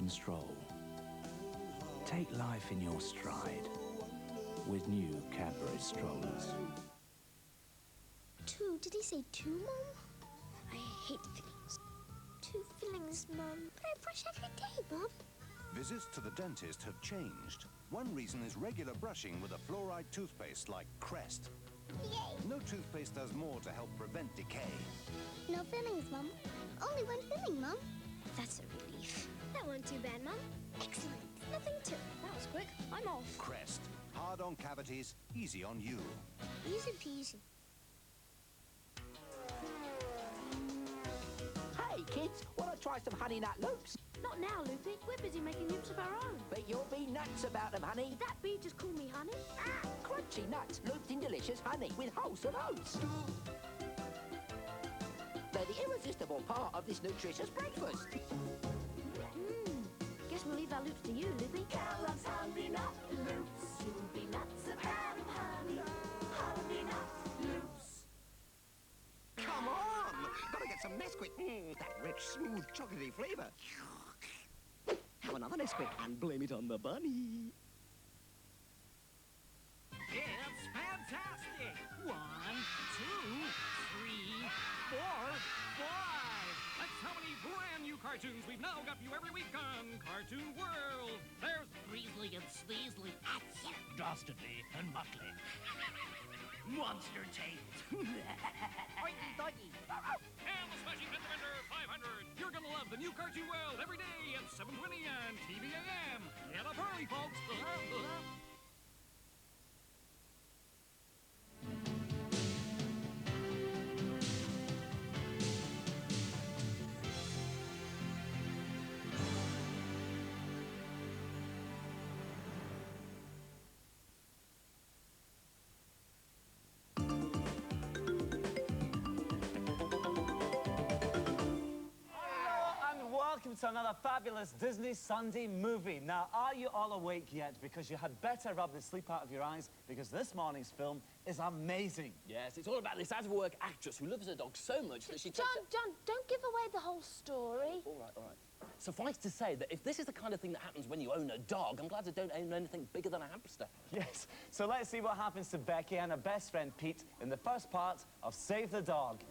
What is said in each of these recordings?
afternoon stroll. Take life in your stride with new Cadbury strollers. 2? Did he say 2, Mum? I hate fillings. 2 fillings, Mum. But I brush every day, Mum. Visits to the dentist have changed. One reason is regular brushing with a fluoride toothpaste like Crest. Yay! No toothpaste does more to help prevent decay. No fillings, Mum. Only 1 filling, Mum. That's a relief. That wasn't too bad, Mum. Excellent. Nothing to it. That was quick. I'm off. Crest. Hard on cavities, easy on you. Easy peasy. Hey, kids, want to try some honey nut loops? Not now, Loopy. We're busy making loops of our own. But you'll be nuts about them, honey. That bee just called me honey. Ah, crunchy nuts looped in delicious honey with wholesome oats. They're the irresistible part of this nutritious breakfast. Guess we'll leave our loops to you, Loopy. Kellogg's Honey Nut Loops. You'll be nuts about honey. Honey Nut Loops. Come on! Gotta get some Nesquik. That rich, smooth, chocolatey flavour. Have another Nesquik and blame it on the bunny. It's fantastic! 1, 2, 3, 4, 5. That's how many brand new cartoons we've now got for you every week on Cartoon World. There's Breezely and Sleasley, Dastardly and Muttley. Monster Tails. Oinky doinky. and the Smashing Fender Bender 500. You're gonna love the new Cartoon World every day at 7:20 on TVAM. Get up early, folks. Welcome to another fabulous Disney Sunday movie. Now, are you all awake yet? Because you had better rub the sleep out of your eyes, because this morning's film is amazing. Yes, it's all about this out-of-work actress who loves her dog so much that she takes John, don't give away the whole story. All right. Suffice to say that if this is the kind of thing that happens when you own a dog, I'm glad I don't own anything bigger than a hamster. Yes, so let's see what happens to Becky and her best friend Pete in the first part of Save the Dog.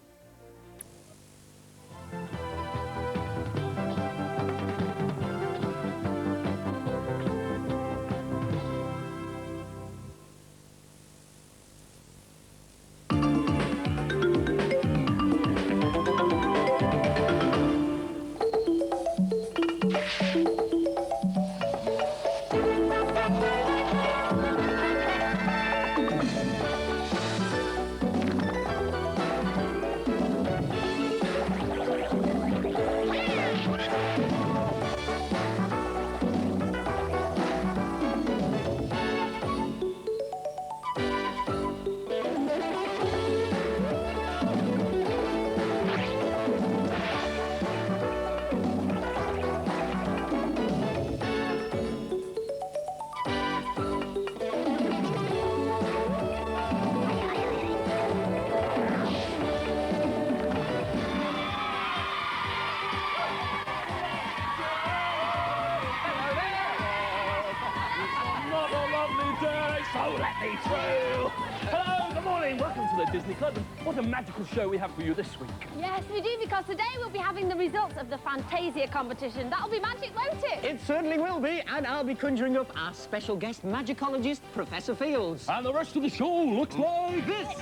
Hello, good morning. Welcome to the Disney Club. What a magical show we have for you this week. Yes, we do, because today we'll be having the results of the Fantasia competition. That'll be magic, won't it? It certainly will be, and I'll be conjuring up our special guest magicologist, Professor Fields. And the rest of the show looks like this.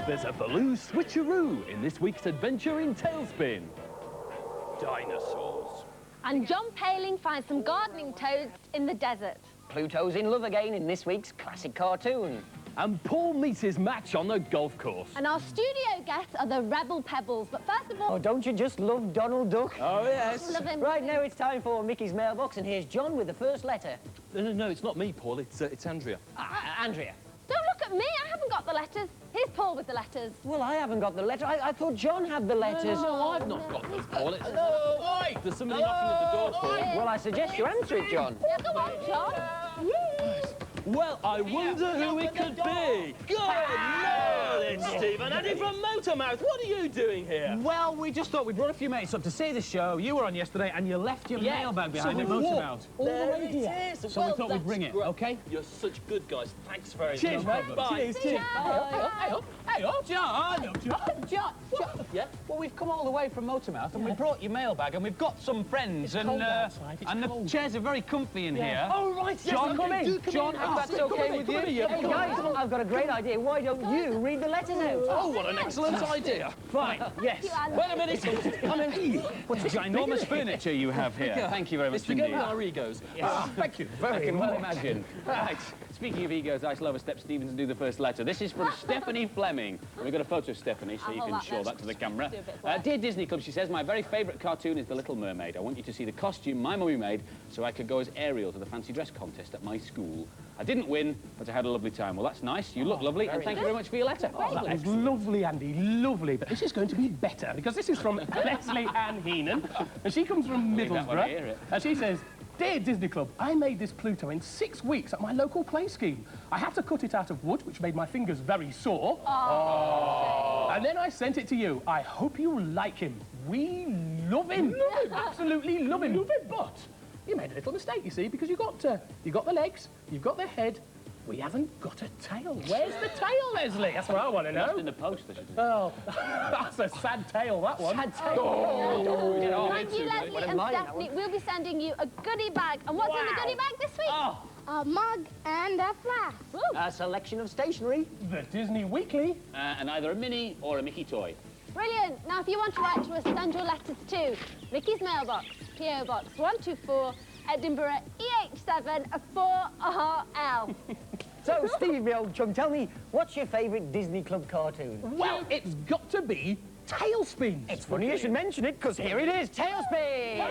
There's a Baloo switcheroo in this week's adventure in Tailspin. Dinosaurs. And John Paling finds some gardening toads in the desert. Pluto's in love again in this week's classic cartoon. And Paul meets his match on the golf course. And our studio guests are the Rebel Pebbles. But first of all... Oh, don't you just love Donald Duck? Oh, yes. Love him. Right, now it's time for Mickey's mailbox, and here's John with the first letter. No, it's not me, Paul. It's Andrea. Andrea. Don't look at me. I haven't got the letters. Here's Paul with the letters. Well, I haven't got the letter. I thought John had the letters. No, I've not got them, Paul. Hello! Oi! There's somebody knocking at the door, Paul. Well, I suggest you answer it, John. Yeah, go on, John. Well, I wonder who it could be. Good Lord, it's Stephen. Andy from Motormouth, what are you doing here? Well, we just thought we brought a few mates up to see the show. You were on yesterday and you left your mailbag behind at Motormouth. All the way here. So we thought we'd bring it, OK? You're such good guys. Thanks very much. Cheers, mate. Bye. Cheers, cheers. Hey up, John. Yeah? Well, we've come all the way from Motormouth and we brought your mailbag and we've got some friends and the chairs are very comfy in here. Oh, right, yes. John, come in. John, if that's OK with you. Hey, guys, I've got a great idea. Why don't you read the letters out? Oh, what an excellent idea. Fine, yes. Wait a minute. Come in. What ginormous furniture you have here. Thank you very much It's to go with our egos. Thank you. I can well imagine. Right. Speaking of egos, I shall overstep Stephen to do the first letter. This is from Stephanie Fleming. We've got a photo of Stephanie, so you can show that to the camera. Dear Disney Club, she says, my very favourite cartoon is The Little Mermaid. I want you to see the costume my mummy made so I could go as Ariel to the fancy dress contest at my school. I didn't win, but I had a lovely time. Well, that's nice. You look lovely, and thank you very much for your letter. Oh, that was lovely, Andy, lovely. But this is going to be better, because this is from Leslie Ann Heenan, and she comes from Middlesbrough, and she says, Dear Disney Club, I made this Pluto in 6 weeks at my local play scheme. I had to cut it out of wood, which made my fingers very sore. And then I sent it to you. I hope you like him. We love him. Love him. Absolutely love him. Love him. But you made a little mistake, you see, because you got the legs, you've got the head. We haven't got a tail. Where's the tail, Leslie? That's what I want to know. Just in the post, I should do. Oh, that's a sad tale, that one. Sad tale. Oh. Thank you, Leslie and Stephanie. We'll be sending you a goodie bag. And what's in the goodie bag this week? Oh. A mug and a flask. A selection of stationery. The Disney Weekly. And either a Mini or a Mickey toy. Brilliant. Now, if you want to write to us, send your letters to Mickey's Mailbox, P.O. Box 124, Edinburgh, EH7 4RL. So, Steve, my old chum, tell me, what's your favourite Disney Club cartoon? Well, it's got to be Tailspin. It's funny you should mention it, because here it is, Tailspin!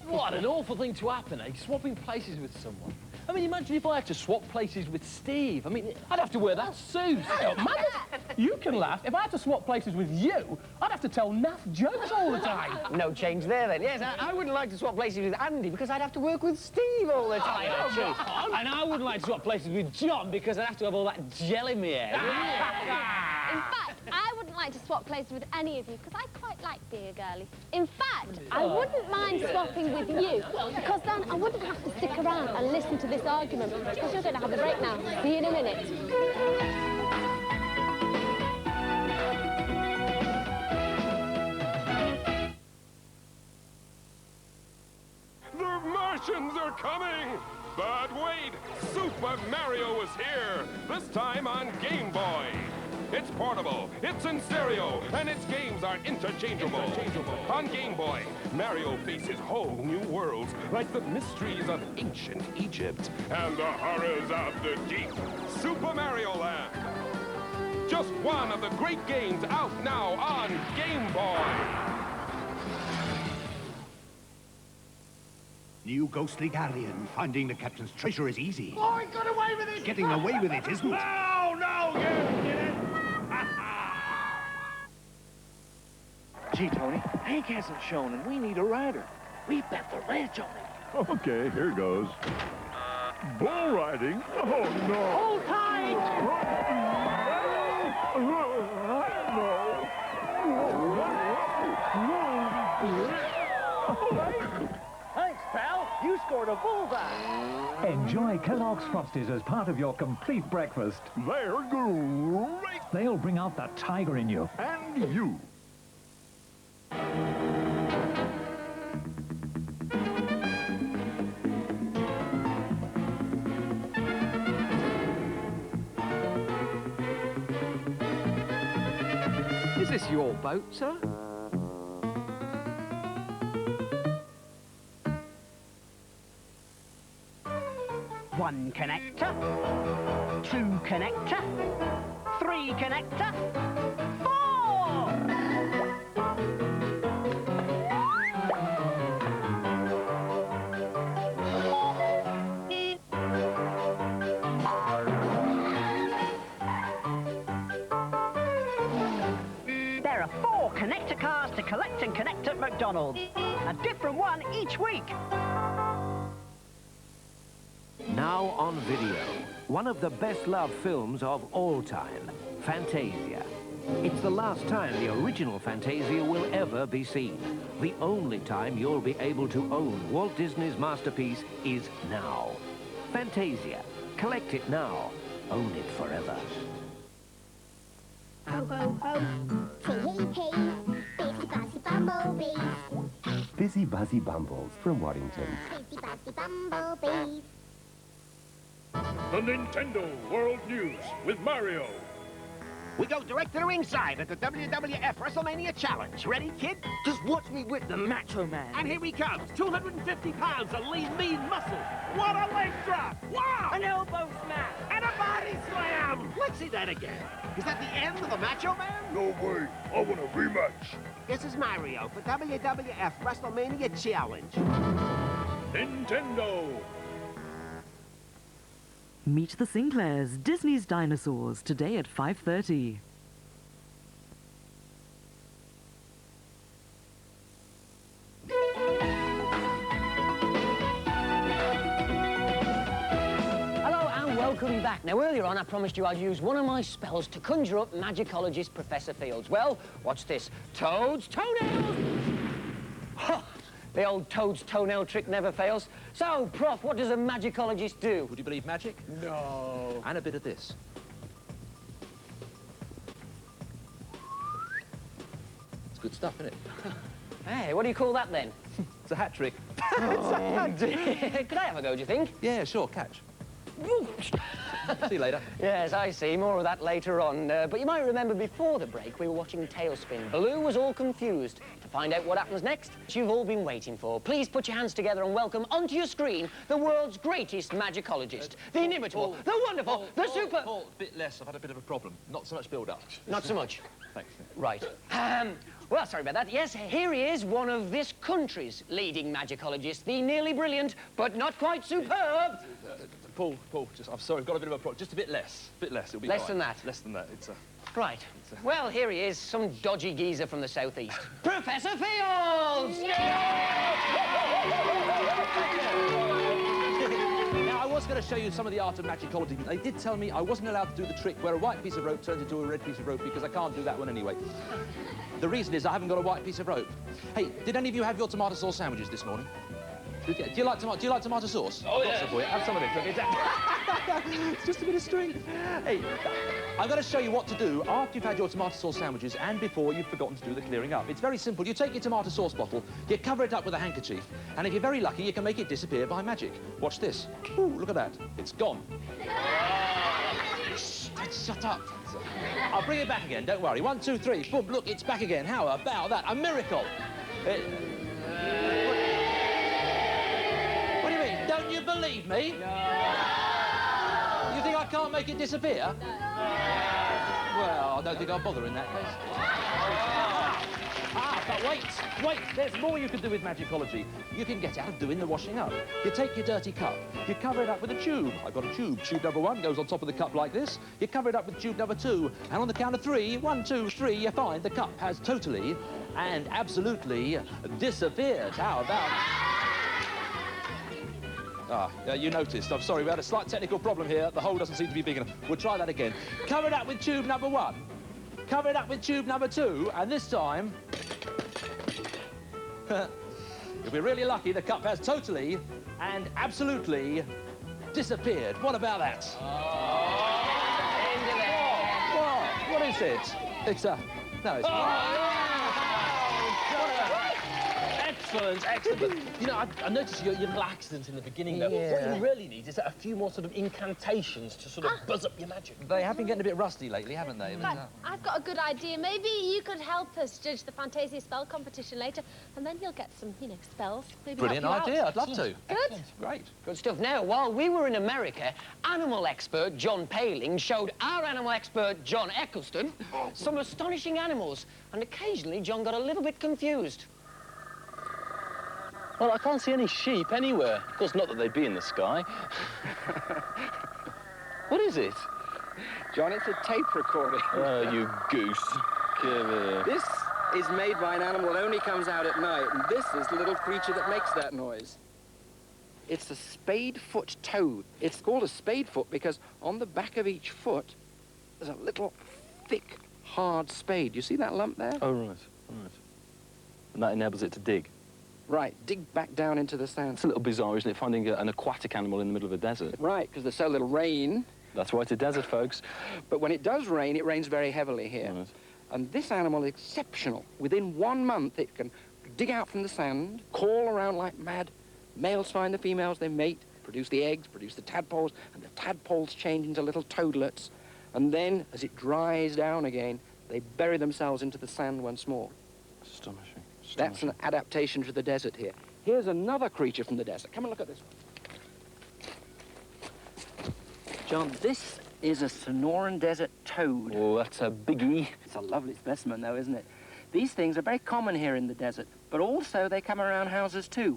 What an awful thing to happen, eh? Swapping places with someone. I mean, imagine if I had to swap places with Steve. I mean, I'd have to wear that suit. You can laugh. If I had to swap places with you, I'd have to tell naff jokes all the time. No change there, then. Yes, I wouldn't like to swap places with Andy, because I'd have to work with Steve all the time. And I wouldn't like to swap places with John, because I'd have to have all that gel in my hair. In fact, I wouldn't like to swap places with any of you, because I quite like being a girlie. In fact, I wouldn't mind swapping with you, because then I wouldn't have to stick around and listen to this argument, because you're going to have a break now. See you in a minute. The Martians are coming! But wait, Super Mario is here, this time on Game Boy. It's portable, it's in stereo, and its games are interchangeable. On Game Boy, Mario faces whole new worlds, like the mysteries of ancient Egypt and the horrors of the deep. Super Mario Land. Just one of the great games out now on Game Boy. New ghostly Guardian. Finding the captain's treasure is easy. Oh, I got away with it! Getting away with it isn't. No, get it! Gee, Tony, Hank hasn't shown, and we need a rider. We bet the ranch on it. Okay, here goes. Bull riding? Oh, no. Hold tight! Thanks, pal. You scored a bullseye. Enjoy Kellogg's Frosties as part of your complete breakfast. They're great. They'll bring out the tiger in you. And you. Is this your boat, sir? One connector, two connector, three connector, four! There are 4 connector cars to collect and connect at McDonald's. A different one each week. Now on video, one of the best-loved films of all time, Fantasia. It's the last time the original Fantasia will ever be seen. The only time you'll be able to own Walt Disney's masterpiece is now. Fantasia. Collect it now. Own it forever. Ho, ho, ho. Say hey, hey. Busy, buzzy bumblebees. Busy Buzzy Bumbles from Waddington. Busy, buzzy bumblebees. The Nintendo World News with Mario. We go direct to the ringside at the WWF WrestleMania Challenge. Ready, kid? Just watch me with the Macho Man. And here he comes. 250 pounds of lean, mean muscle. What a leg drop! Wow! An elbow smash! And a body slam! Let's see that again. Is that the end of the Macho Man? No way. I want a rematch. This is Mario for WWF WrestleMania Challenge. Nintendo. Meet the Sinclairs, Disney's Dinosaurs, today at 5:30. Hello and welcome back. Now, earlier on, I promised you I'd use one of my spells to conjure up magicologist Professor Fields. Well, watch this. Toad's toenails! The old Toad's toenail trick never fails. So, Prof, what does a magicologist do? Would you believe magic? No. And a bit of this. It's good stuff, isn't it? Hey, what do you call that, then? It's a hat trick. Oh, dear. Could I have a go, do you think? Yeah, sure, catch. See you later. Yes, I see. More of that later on. But you might remember before the break, we were watching Tailspin. Baloo was all confused. To find out what happens next, you've all been waiting for. Please put your hands together and welcome onto your screen the world's greatest magicologist. The inimitable, the wonderful, the super... Paul, a bit less. I've had a bit of a problem. Not so much build-up. Not so much. Thanks. Right. Well, sorry about that. Yes, here he is, one of this country's leading magicologists, the nearly brilliant, but not quite superb... Paul, I'm sorry, I've got a bit of a problem. Just a bit less. It'll be Less fine. than that? Less than that. It's a... Right. Well, here he is, some dodgy geezer from the southeast. Professor Fields! Now, I was going to show you some of the art of magicology. They did tell me I wasn't allowed to do the trick where a white piece of rope turns into a red piece of rope because I can't do that one anyway. The reason is I haven't got a white piece of rope. Hey, did any of you have your tomato sauce sandwiches this morning? Do you like tomato sauce? Oh, yeah. Some for you. Have some of it. It's just a bit of string. Hey, I'm going to show you what to do after you've had your tomato sauce sandwiches and before you've forgotten to do the clearing up. It's very simple. You take your tomato sauce bottle, you cover it up with a handkerchief, and if you're very lucky, you can make it disappear by magic. Watch this. Ooh, look at that. It's gone. Shut up. I'll bring it back again. Don't worry. 1, 2, 3. Boom. Look, it's back again. How about that? A miracle. Don't you believe me? No. You think I can't make it disappear? No. Well, I don't think I'll bother in that case. But wait, there's more you can do with magicology. You can get out of doing the washing up. You take your dirty cup, you cover it up with a tube. I've got a tube. Tube number 1 goes on top of the cup like this. You cover it up with tube number 2, and on the count of 3, 1, 2, 3, you find the cup has totally and absolutely disappeared. How about... you noticed. I'm sorry, we had a slight technical problem here. The hole doesn't seem to be big enough. We'll try that again. Cover it up with tube number 1. Cover it up with tube number 2, and this time... if we're really lucky, the cup has totally and absolutely disappeared. What about that? What is it? It's a... No, it's not. Excellent. But, you know, I noticed your little accident in the beginning, though. Yeah. What you really need is a few more sort of incantations to sort of buzz up your magic. They have been getting a bit rusty lately, haven't they? But I've got a good idea. Maybe you could help us judge the Fantasia spell competition later, and then you'll get some, spells. Maybe Brilliant idea. I'd love to. Good. Great. Good stuff. Now, while we were in America, animal expert John Paling showed our animal expert John Eccleston some astonishing animals, and occasionally John got a little bit confused. Well, I can't see any sheep anywhere. Of course, not that they'd be in the sky. What is it? John, it's a tape recording. Oh, you goose. Give it. This is made by an animal that only comes out at night, and this is the little creature that makes that noise. It's a spadefoot toad. It's called a spadefoot because on the back of each foot, there's a little thick, hard spade. You see that lump there? Oh, right, right. And that enables it to dig? Right, dig back down into the sand. It's a little bizarre, isn't it, finding an aquatic animal in the middle of a desert? Right, because there's so little rain. That's why it's a desert, folks. But when it does rain, it rains very heavily here. Right. And this animal is exceptional. Within 1 month, it can dig out from the sand, call around like mad. Males find the females, they mate, produce the eggs, produce the tadpoles, and the tadpoles change into little toadlets. And then, as it dries down again, they bury themselves into the sand once more. Astonishing. That's an adaptation to the desert here. Here's another creature from the desert. Come and look at this one. John, this is a Sonoran desert toad. Oh, that's a biggie. It's a lovely specimen, though, isn't it? These things are very common here in the desert, but also they come around houses, too.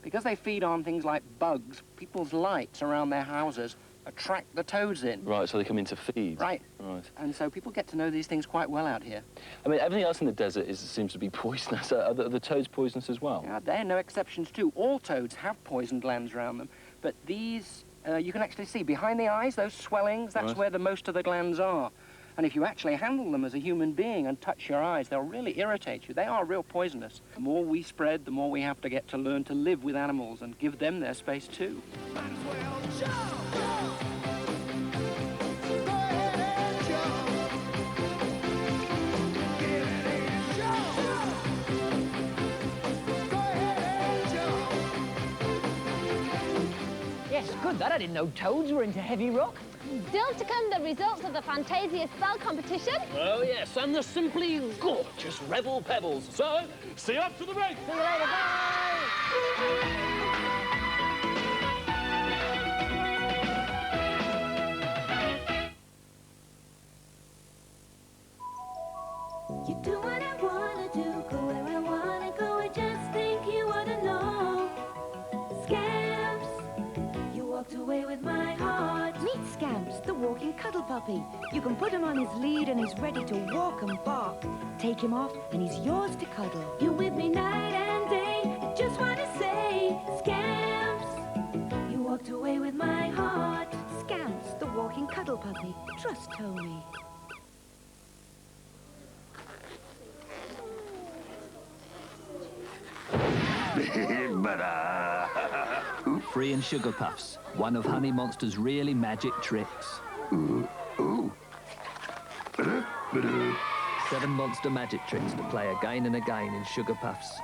Because they feed on things like bugs, people's lights around their houses attract the toads in. Right, so they come in to feed. Right. Right. And so people get to know these things quite well out here. I mean, everything else in the desert seems to be poisonous. Are the toads poisonous as well? Yeah, they're no exceptions, too. All toads have poison glands around them, but these, you can actually see behind the eyes, those swellings, that's Right. where the most of the glands are. And if you actually handle them as a human being and touch your eyes, they'll really irritate you. They are real poisonous. The more we spread, the more we have to get to learn to live with animals and give them their space, too. Yes, good that. I didn't know toads were into heavy rock. Still to come, the results of the Fantasia spell competition. Oh, yes, and the simply gorgeous Rebel Pebbles. So, see you up to the break. See you later, bye. You do what I wanna do, go where I wanna go. I just think you wanna know. Scamps, you walked away with my heart. Meet Scamps, the walking cuddle puppy. You can put him on his lead and he's ready to walk and bark. Take him off and he's yours to cuddle. You're with me night and day. I just wanna say, Scamps, you walked away with my heart. Scamps, the walking cuddle puppy. Trust Tony. Free and Sugar Puffs, one of Honey Monster's really magic tricks. 7 monster magic tricks to play again and again in Sugar Puffs.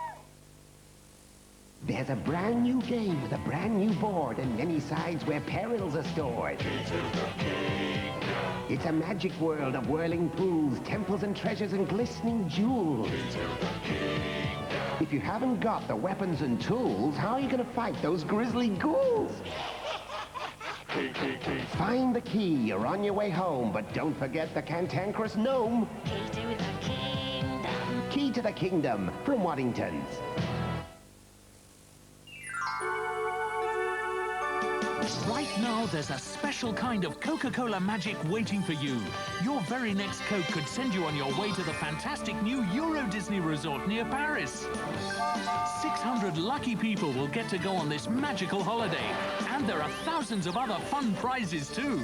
There's a brand new game with a brand new board and many sides where perils are stored. It's a magic world of whirling pools, temples and treasures and glistening jewels. If you haven't got the weapons and tools, how are you going to fight those grisly ghouls? Find the key, you're on your way home, but don't forget the cantankerous gnome. Key to the Kingdom from Waddington's. Right now, there's a special kind of Coca-Cola magic waiting for you. Your very next Coke could send you on your way to the fantastic new Euro Disney Resort near Paris. 600 lucky people will get to go on this magical holiday. And there are thousands of other fun prizes, too.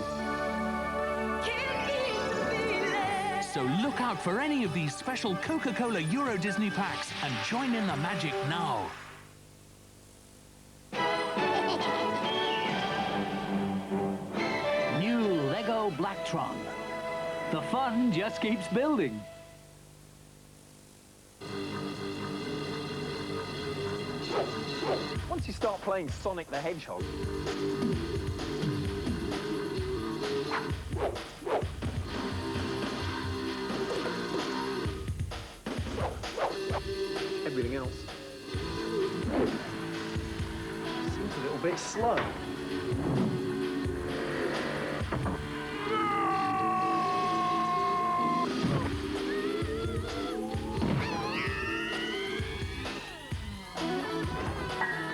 So look out for any of these special Coca-Cola Euro Disney packs and join in the magic now. Lego Blacktron. The fun just keeps building. Once you start playing Sonic the Hedgehog, everything else seems a little bit slow.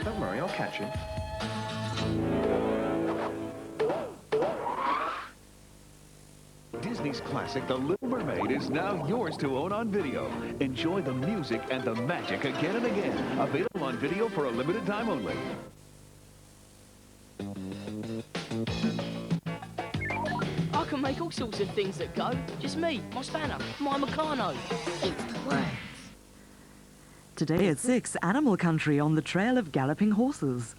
Don't worry, I'll catch him. Disney's classic, The Little Mermaid, is now yours to own on video. Enjoy the music and the magic again and again. Available on video for a limited time only. I can make make all sorts of things that go. Just me, my spanner, my Meccano. It's the words. Today at 6, Animal Country on the trail of galloping horses.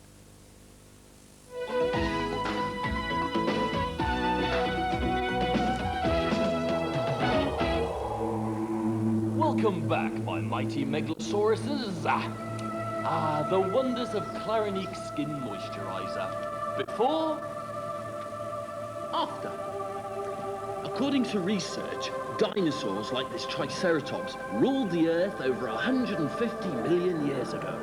Welcome back, my mighty megalosauruses. The wonders of Clarineque Skin Moisturizer. Before, after. According to research, dinosaurs like this Triceratops ruled the Earth over 150 million years ago.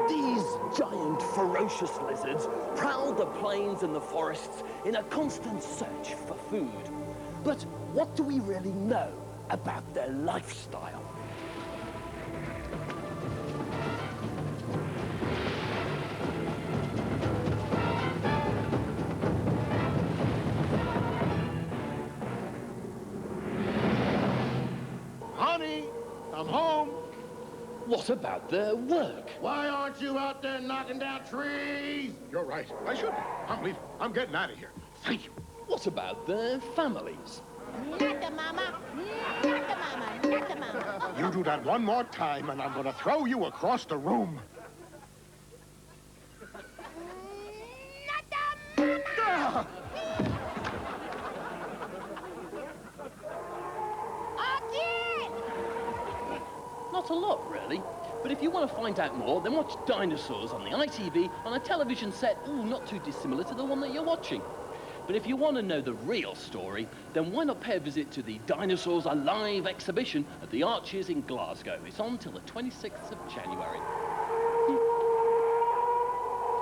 These giant, ferocious lizards prowled the plains and the forests in a constant search for food. But what do we really know about their lifestyle? Honey, I'm home. What about their work? Why aren't you out there knocking down trees? You're right. I should be. I'm leaving. I'm getting out of here. Thank you. What about their families? Naka, Mama. Naka, Mama. Naka, Mama. You do that one more time, and I'm going to throw you across the room. Ah! Not a lot, really. But if you want to find out more, then watch Dinosaurs on the ITV on a television set, not too dissimilar to the one that you're watching. But if you want to know the real story, then why not pay a visit to the Dinosaurs Alive exhibition at the Arches in Glasgow. It's on till the 26th of January.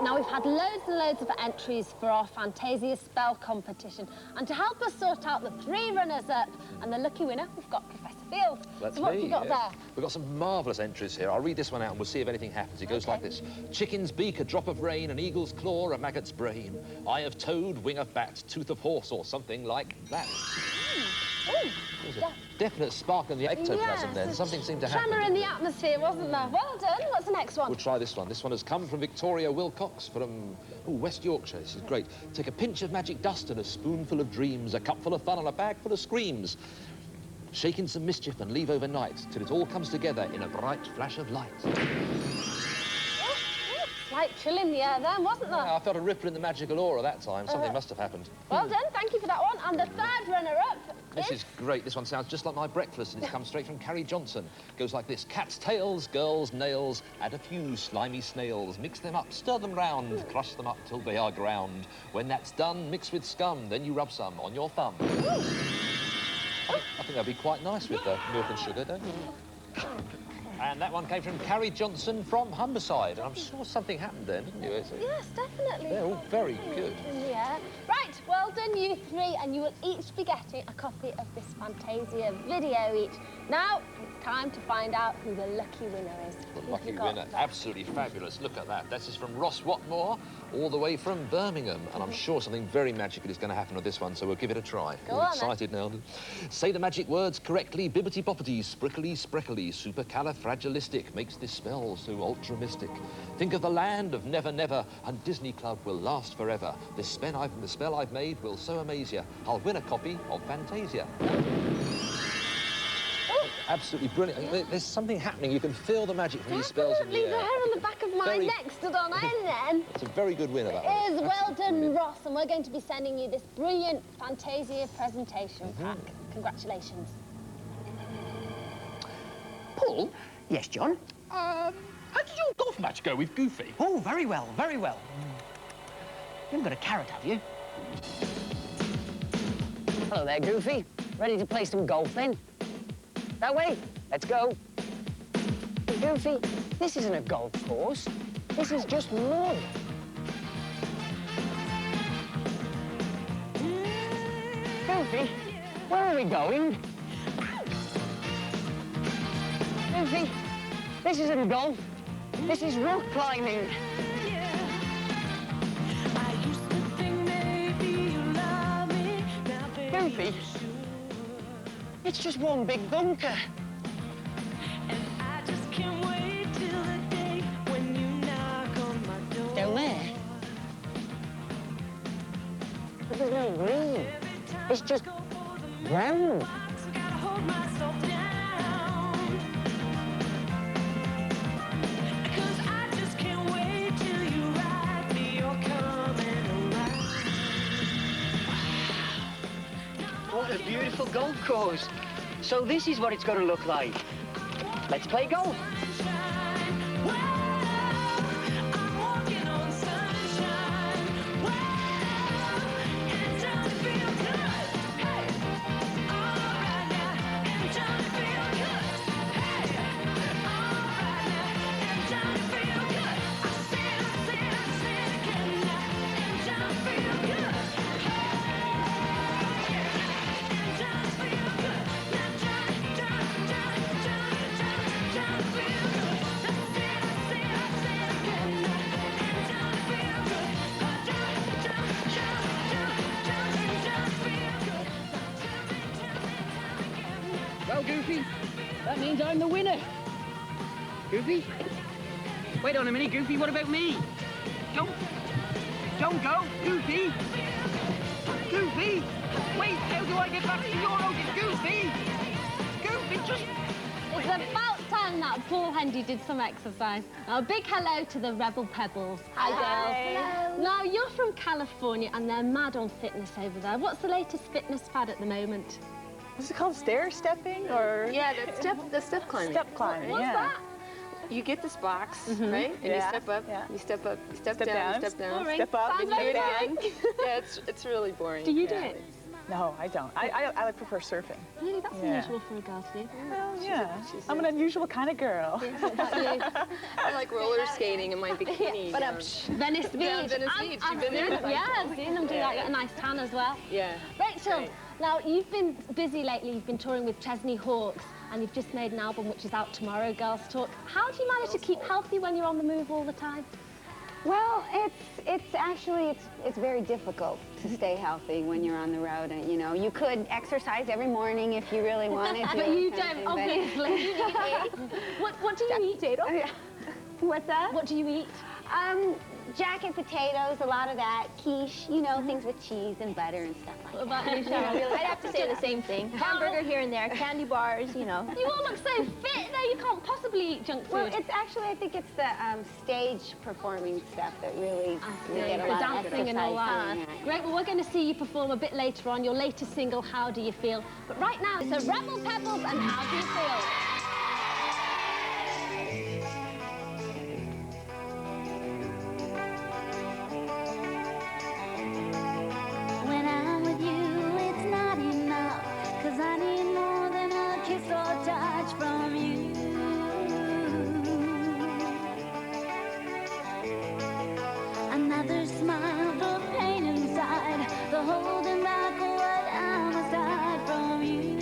Now, we've had loads and loads of entries for our Fantasia spell competition. And to help us sort out the 3 runners-up and the lucky winner, we've got Professor Field. That's so what have you got there? We've got some marvellous entries here. I'll read this one out and we'll see if anything happens. It goes like this. Chicken's beak, a drop of rain, an eagle's claw, a maggot's brain, eye of toad, wing of bat, tooth of horse, or something like that. There's a definite spark in the ectoplasm then. Something seemed to happen. Tremor in the atmosphere, wasn't there? Well done. What's the next one? We'll try this one. This one has come from Victoria Wilcox from West Yorkshire. This is great. Take a pinch of magic dust and a spoonful of dreams, a cupful of fun and a bag full of screams. Shake in some mischief and leave overnight till it all comes together in a bright flash of light. Slight chill in the air then, wasn't there? Yeah, I felt a ripple in the magical aura that time. Something must have happened. Well done. Thank you for that one. And the 3rd runner-up This is great. This one sounds just like my breakfast, and it's come straight from Carrie Johnson. Goes like this. Cat's tails, girls' nails, add a few slimy snails. Mix them up, stir them round, crush them up till they are ground. When that's done, mix with scum, then you rub some on your thumb. I think that'd be quite nice with milk and sugar, don't you? And that one came from Carrie Johnson from Humberside. And I'm sure something happened then, didn't you? Yes, definitely. They're all very good. Yeah. Right, well done, you 3, and you will each be getting a copy of this Fantasia video each. Now, it's time to find out who the lucky winner is. The lucky winner, absolutely fabulous. Look at that. This is from Ross Watmore, all the way from Birmingham. And I'm sure something very magical is going to happen with this one, so we'll give it a try. Go All on, excited now. Say the magic words correctly. Bibbity-boppity, sprickly, spreckly, supercalifragilistic. Makes this spell so ultra-mystic. Think of the land of Never Never, and Disney Club will last forever. The spell I've made will so amaze you. I'll win a copy of Fantasia. Absolutely brilliant. There's something happening. You can feel the magic from these spells in the air. The hair on the back of my neck stood on end then. It's a very good winner, that one. It is. Well done, Ross. And we're going to be sending you this brilliant Fantasia presentation pack. Congratulations. Paul? Yes, John? How did your golf match go with Goofy? Oh, very well, very well. You haven't got a carrot, have you? Hello there, Goofy. Ready to play some golf, then? That way. Let's go. Goofy, this isn't a golf course. This is just mud. Goofy, where are we going? Goofy, this isn't golf. This is rock climbing. Goofy, it's just one big bunker. Down there. But there's no green. It's just brown. What a beautiful golf course. So this is what it's going to look like. Let's play golf. Well, Goofy, that means I'm the winner. Goofy? Wait on a minute, Goofy, what about me? Don't go, Goofy! Goofy! Wait, how do I get back to your ocean? Goofy! Goofy, just... It's about time that Paul Hendy did some exercise. Now, a big hello to the Rebel Pebbles. Hi, girls. Hello. Now, you're from California and they're mad on fitness over there. What's the latest fitness fad at the moment? Is it called stair stepping or? Yeah, the step climbing. Step climbing. What's that? You get this box, right? And you step up, you step up, you step down, step down, step up, then you do it again. Yeah, it's really boring. Do you do it? No, I don't. I prefer surfing. Really? That's unusual for a girl to do. Well, yeah. I'm an unusual kind of girl. Yes, what about you? I like roller skating in my bikini. But Venice Beach. Yeah, Venice Beach. You've been there? Yeah, I've seen them do that. Get a nice tan as well. Yeah. Rachel, now you've been busy lately. You've been touring with Chesney Hawkes, and you've just made an album which is out tomorrow, Girls Talk. How do you manage to keep healthy when you're on the move all the time? Well, it's very difficult to stay healthy when you're on the road. And, you know, you could exercise every morning if you really wanted to. But you don't, obviously. What do you eat, Potato? What's that? What do you eat? Jacket potatoes, a lot of that, quiche, you know, things with cheese and butter and stuff like that. What about you, I'd have to say the same thing. Hamburger here and there, candy bars, you know. You all look so fit though, you can't possibly eat junk food. Well, it's actually, I think it's the stage performing stuff that really you get a lot of dancing and all that. doing Great, well, we're going to see you perform a bit later on your latest single, How Do You Feel? But right now, it's a Rebel Pebbles and How Do You Feel? When I'm with you, it's not enough, 'cause I need more than a kiss or touch from you. Another smile, the pain inside, the holding back of what I must hide from you.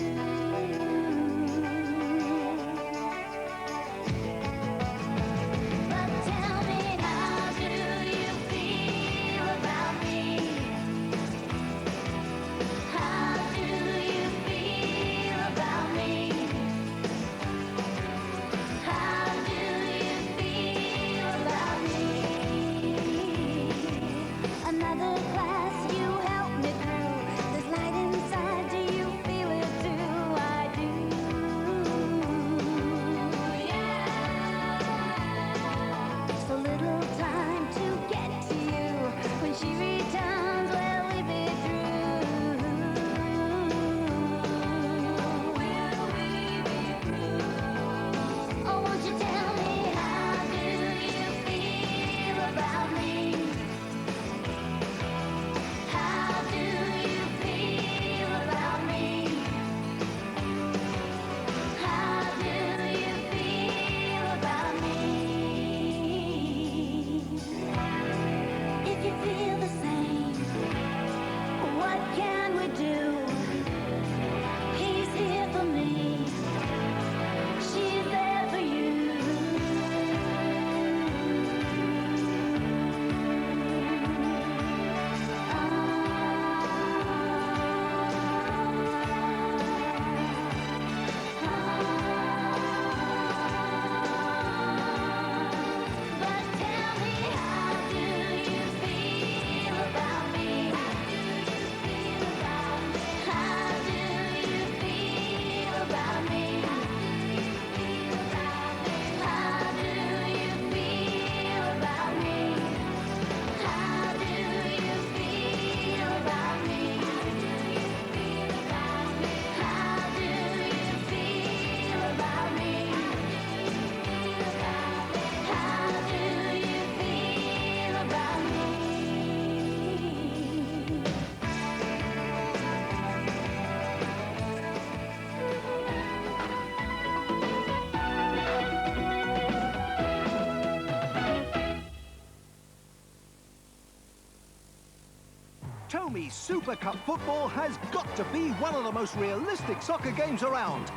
This Super Cup football has got to be one of the most realistic soccer games around.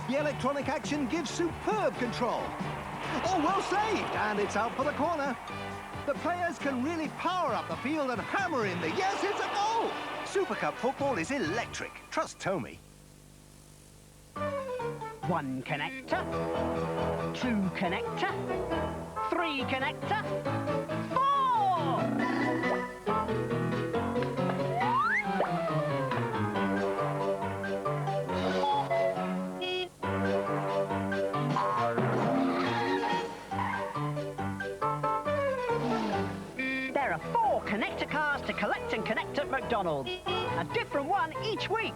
The electronic action gives superb control. Oh, well saved, and it's out for the corner. The players can really power up the field and hammer in the... Yes, it's a goal! Super Cup football is electric. Trust Tommy. 1 connector, 2 connector, 3 connector, 4! There are 4 connector cars to collect and connect at McDonald's. A different one each week.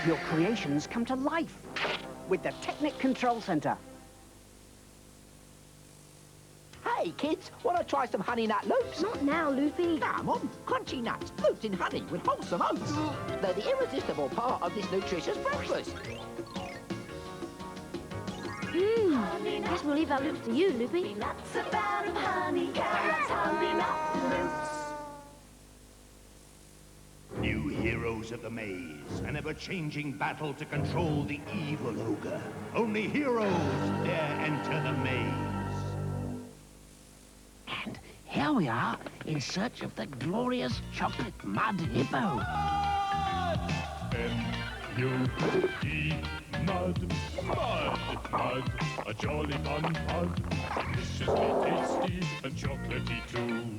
Your creations come to life with the Technic Control Center. Hey, kids, want to try some honey nut loops? Not now, Loopy. Nah, Mum. Crunchy nuts, looped in honey with wholesome oats. They're the irresistible part of this nutritious breakfast. Guess we'll leave our loops to you, Loopy. Nuts about 'em, honey carrots, honey nut loops. New heroes of the maze, an ever-changing battle to control the evil ogre. Only heroes dare enter the maze. And here we are, in search of the glorious chocolate mud hippo. M-U-D, mud, mud, mud, a jolly fun pud, deliciously tasty and chocolatey too.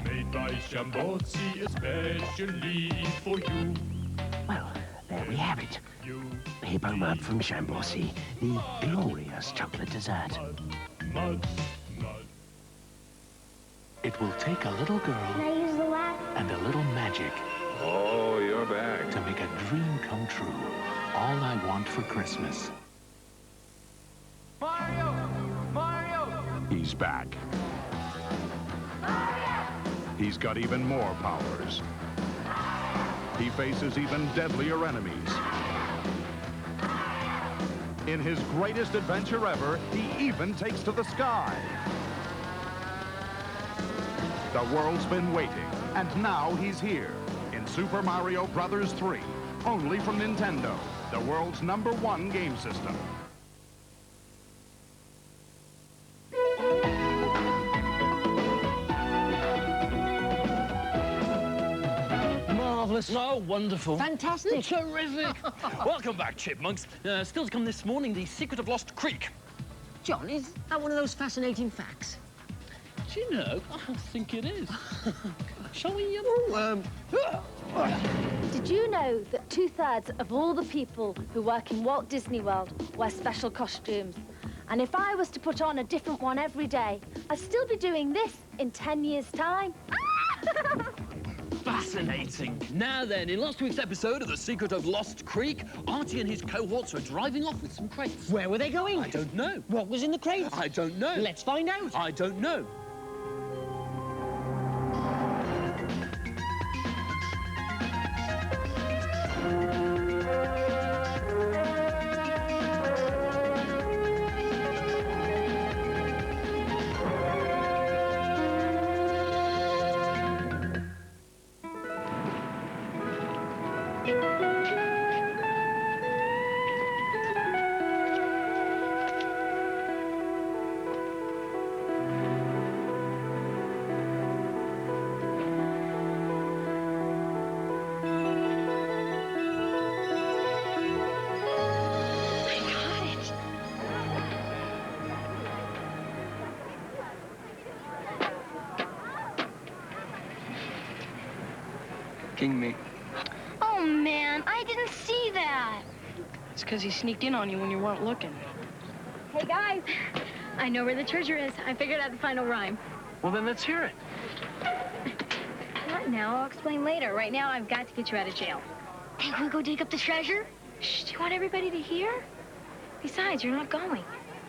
Made by Shambozi especially for you. Well, there we have it. Hippo mud from Shambozi, the glorious chocolate dessert. Mud. It will take a little girl Can I use the lap? and a little magic Oh, you're back. to make a dream come true. All I want for Christmas. Mario! He's back. He's got even more powers. He faces even deadlier enemies. In his greatest adventure ever, he even takes to the sky. The world's been waiting, and now he's here in Super Mario Bros. 3, only from Nintendo, the world's #1 game system. Marvellous. Oh, wonderful. Fantastic. Terrific. Welcome back, chipmunks. Still to come this morning, the secret of Lost Creek. John, is that one of those fascinating facts? Do you know, I think it is. Shall we, Did you know that 2/3 of all the people who work in Walt Disney World wear special costumes? And if I was to put on a different one every day, I'd still be doing this in 10 years' time. Fascinating. Now then, in last week's episode of The Secret of Lost Creek, Artie and his cohorts were driving off with some crates. Where were they going? I don't know. What was in the crates? I don't know. Let's find out. I don't know. King me. Oh, man, I didn't see that. It's because he sneaked in on you when you weren't looking. Hey, guys. I know where the treasure is. I figured out the final rhyme. Well, then let's hear it. Not now. I'll explain later. Right now, I've got to get you out of jail. Think we'll go dig up the treasure? Shh, do you want everybody to hear? Besides, you're not going.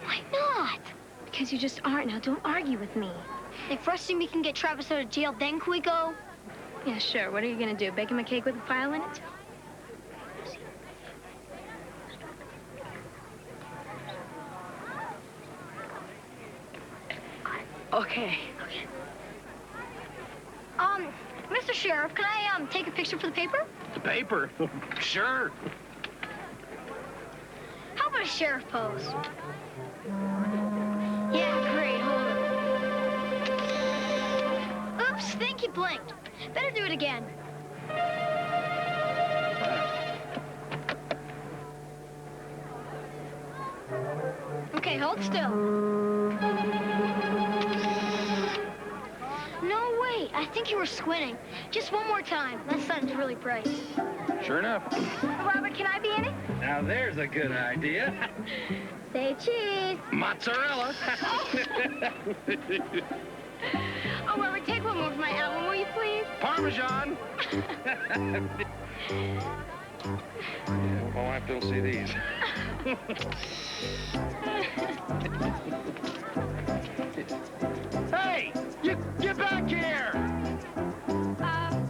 Why not? Because you just aren't. Now, don't argue with me. If first thing we can get Travis out of jail, then can we go? Yeah, sure. What are you gonna do? Bake him a cake with a file in it? Okay. Mr. Sheriff, can I, take a picture for the paper? The paper? Sure. How about a sheriff pose? Yeah, great. Hold on. Oops, think he blinked. Better do it again. Okay, hold still. No, wait. I think you were squinting. Just one more time. That sun's really bright. Sure enough. Robert, can I be in it? Now there's a good idea. Say cheese. Mozzarella. Oh, Robert, take one more for my album, will you please? Parmesan. My wife don't see these. Hey, get back here!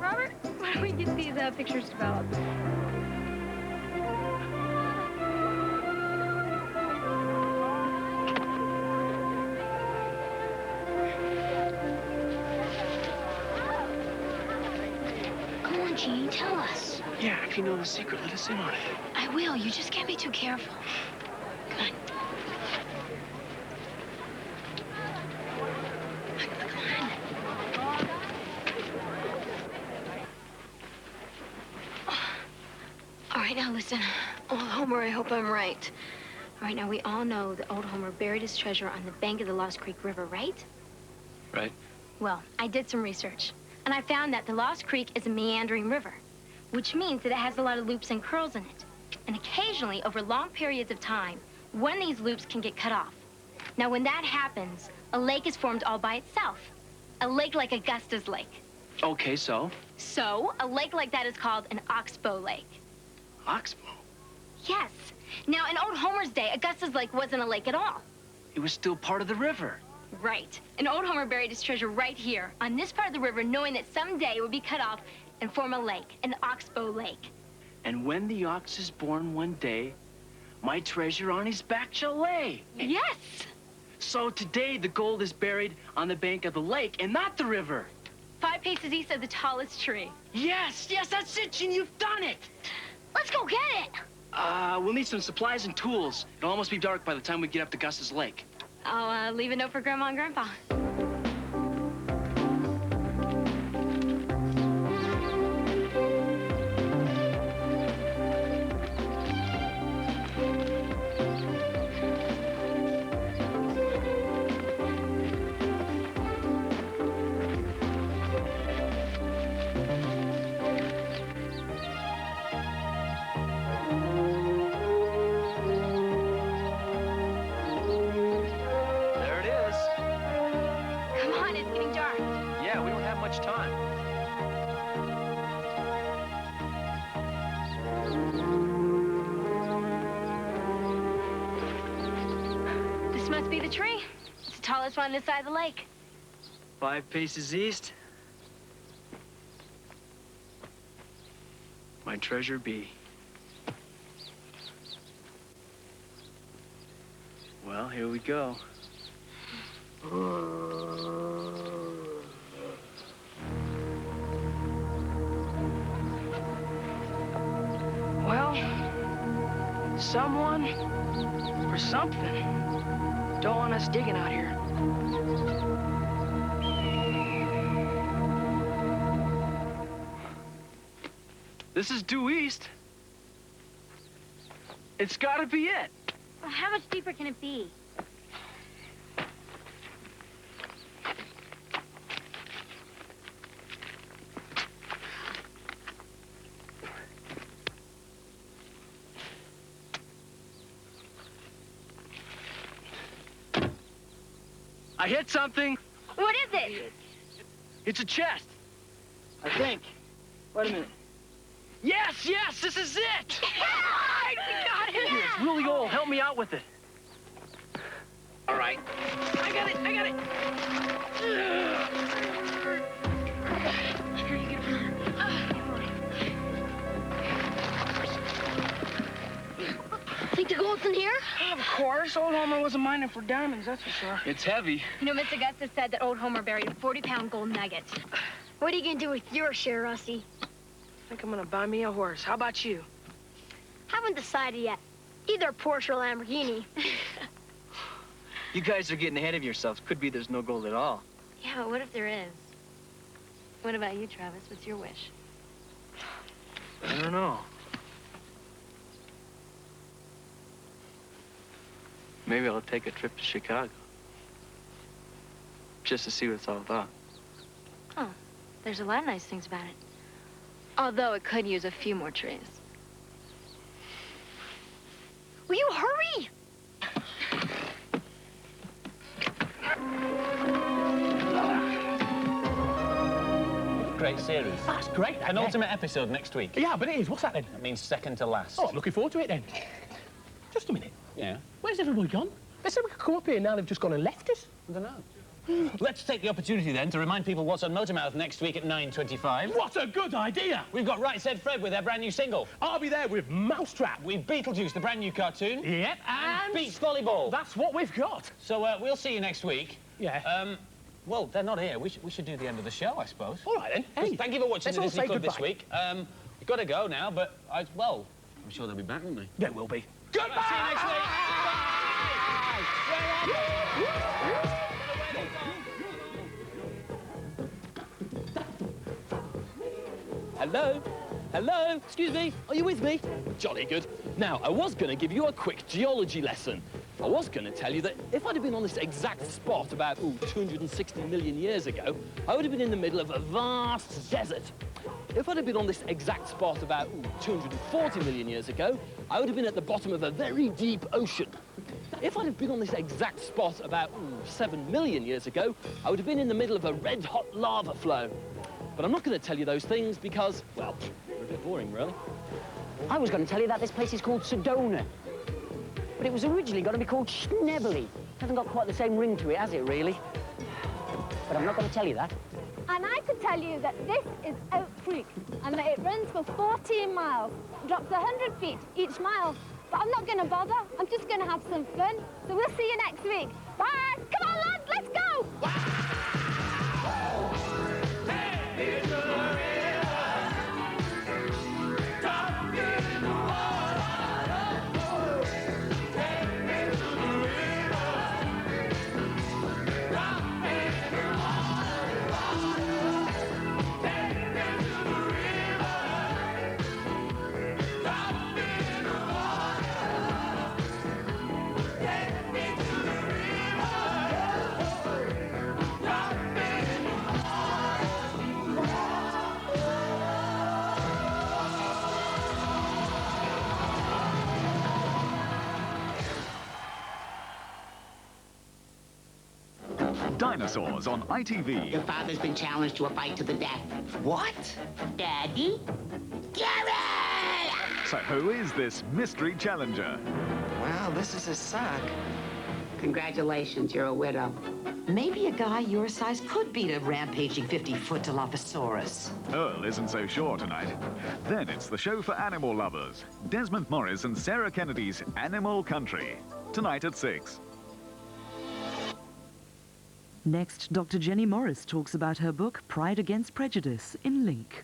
Robert, why don't we get these pictures developed? Come on, Gene, tell us. Yeah, if you know the secret, let us in on it. I will. You just can't be too careful. Come on. All right, now listen. Old Homer, I hope I'm right. All right, now we all know that old Homer buried his treasure on the bank of the Lost Creek River, right? Right. Well, I did some research, and I found that the Lost Creek is a meandering river, which means that it has a lot of loops and curls in it. And occasionally, over long periods of time, one of these loops can get cut off. Now, when that happens, a lake is formed all by itself. A lake like Augusta's Lake. Okay, so? So, a lake like that is called an oxbow lake. Oxbow? Yes. Now, in old Homer's day, Augusta's Lake wasn't a lake at all. It was still part of the river. Right. And old Homer buried his treasure right here, on this part of the river, knowing that someday it would be cut off and form a lake, an oxbow lake. And when the ox is born one day, my treasure on his back shall lay. Yes. So today the gold is buried on the bank of the lake and not the river. 5 paces east of the tallest tree. Yes, that's it, Gene, you've done it. Let's go get it. We'll need some supplies and tools. It'll almost be dark by the time we get up to Gus's Lake. I'll leave a note for Grandma and Grandpa. Must be the tree. It's the tallest one on this side of the lake. 5 paces east. My treasure be. Well, here we go. Well, someone or something don't want us digging out here. This is due east. It's gotta be it. Well, how much deeper can it be? I hit something. What is it? It's a chest. I think. Wait a minute. Yes, this is it. I Here, rule the oil. Help me out with it. All right. I got it. Here you go. Think the gold's in here? Of course. Old Homer wasn't mining for diamonds, that's for sure. It's heavy. You know, Miss Augusta said that old Homer buried a 40-pound gold nugget. What are you gonna do with your share, Rusty? I think I'm gonna buy me a horse. How about you? Haven't decided yet. Either Porsche or Lamborghini. You guys are getting ahead of yourselves. Could be there's no gold at all. Yeah, but what if there is? What about you, Travis? What's your wish? I don't know. Maybe I'll take a trip to Chicago. Just to see what it's all about. Oh, there's a lot of nice things about it. Although it could use a few more trees. Will you hurry? Great series. That's great. An ultimate episode next week. Yeah, but it is. What's that then? That means second to last. Oh, I'm looking forward to it then. Just a minute. Yeah? Where's everybody gone? They said we could come up here, now they've just gone and left us. I don't know. Let's take the opportunity then to remind people what's on Motormouth next week at 9:25. What a good idea! We've got Right Said Fred with their brand new single. I'll be there with Mousetrap. We've Beetlejuice, the brand new cartoon. Yep, and Beach Volleyball. That's what we've got. So we'll see you next week. Yeah. Well, they're not here. We should do the end of the show, I suppose. All right, then. Hey, thank you for watching the let's all Disney say Club this goodbye. week. We've got to go now, but, I'm sure they'll be back, won't they? There will be. Goodbye! See you next week! Hello? Hello? Excuse me? Are you with me? Jolly good. Now, I was going to give you a quick geology lesson. I was going to tell you that if I'd have been on this exact spot about, 260 million years ago, I would have been in the middle of a vast desert. If I'd have been on this exact spot about 240 million years ago, I would have been at the bottom of a very deep ocean. If I'd have been on this exact spot about 7 million years ago, I would have been in the middle of a red-hot lava flow. But I'm not going to tell you those things because, well, they're a bit boring, really. I was going to tell you that this place is called Sedona. But it was originally going to be called Schnebley. Hasn't got quite the same ring to it, has it, really? But I'm not going to tell you that. And I could tell you that this is Oak Creek and that it runs for 14 miles, drops 100 feet each mile. But I'm not going to bother. I'm just going to have some fun. So we'll see you next week. Bye! Come on, lads, let's go! Dinosaurs on ITV. Your father's been challenged to a fight to the death. What? Daddy? Gary! So who is this mystery challenger? Well, this is his son. Congratulations, you're a widow. Maybe a guy your size could beat a rampaging 50-foot Dilophosaurus. Earl isn't so sure tonight. Then it's the show for animal lovers. Desmond Morris and Sarah Kennedy's Animal Country. Tonight at 6. Next, Dr. Jenny Morris talks about her book, Pride Against Prejudice, in Link.